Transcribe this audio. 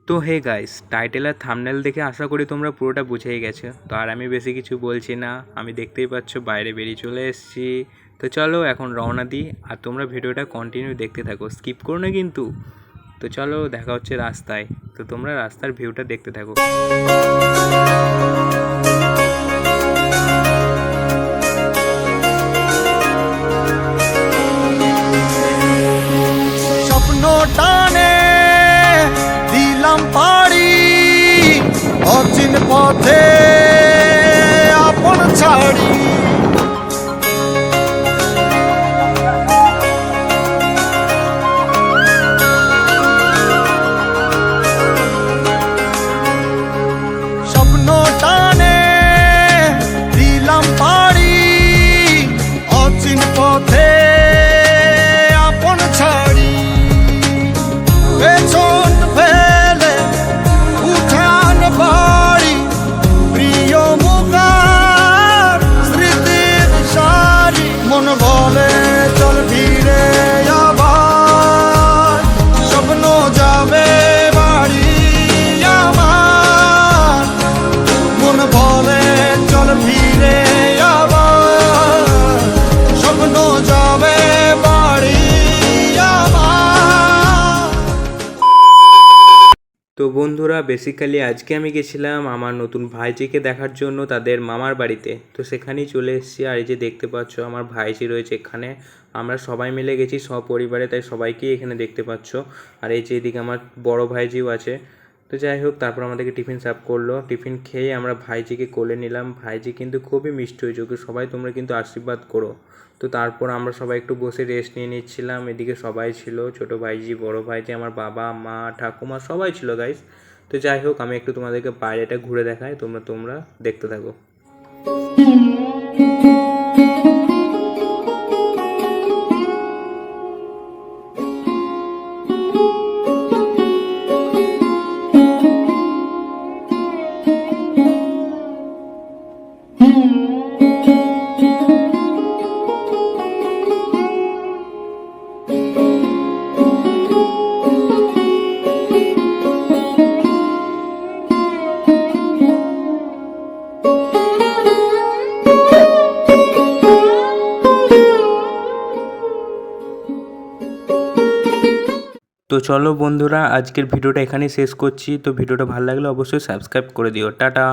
তো hey guys, title আর thumbnail দেখে আশা করি তোমরা পুরোটা বুঝেই গেছো। তো আর আমি বেশি কিছু বলছি না, আমি দেখতেই পাচ্ছ বাইরে বেরিয়ে চলে এসেছি। তো চলো এখন রওনা দিই, আর তোমরা ভিডিওটা কন্টিনিউ দেখতে থাকো, স্কিপ করো না কিন্তু। তো চলো দেখা হচ্ছে রাস্তায়। তো তোমরা রাস্তার ভিউটা দেখতে থাকো। স্বপ্ন টানে দিলাম পাড়ি অচিন পথে আপন ছাড়ি। স্বপ্ন টানে দিলাম পাড়ি অচিন পথে আপন ছাড়ি। পেছন ফেলে উঠান বাড়ি প্রিয় মুখার স্মৃতির সারি। মন বলে চল ফিরে আবার, স্বপ্ন যাবে বাড়ি আমার। মন বলে চল ফিরে আবার, স্বপ্ন যাবে বাড়ি আমার। তো বন্ধুরা, বেসিক্যালি আজকে আমি গেছিলাম আমার নতুন ভাইজিকে দেখার জন্য তাদের মামার বাড়িতে। তো সেখানেই চলে এসেছি, আর এই যে দেখতে পাচ্ছ আমার ভাইজি রয়েছে এখানে। আমরা সবাই মিলে গেছি সপরিবারে, তাই সবাইকেই এখানে দেখতে পাচ্ছ। আর এই যে এদিকে আমার বড় ভাইজিও আছে। তো যাই হোক, তারপর আমাদেরকে টিফিন সার্ভ করলো। টিফিন খেয়ে আমরা ভাইজিকে কোলে নিলাম। ভাইজি কিন্তু খুবই মিষ্টি হয়েছে, ওকে সবাই তোমরা কিন্তু আশীর্বাদ করো। তো তারপর আমরা সবাই একটু বসে রেস্ট নিয়ে নিচ্ছিলাম। এদিকে সবাই ছিল, ছোট ভাইজি, বড় ভাইজি, আমার বাবা মা ঠাকুমা সবাই ছিল গাইস। তো যাই হোক, আমি একটু তোমাদেরকে বাইরেটা ঘুরে দেখাই, তোমরা দেখতে থাকো। তো চলো বন্ধুরা, আজকের ভিডিওটা এখানেই শেষ করছি। তো ভিডিওটা ভালো লাগলে অবশ্যই সাবস্ক্রাইব করে দিও। টাটা।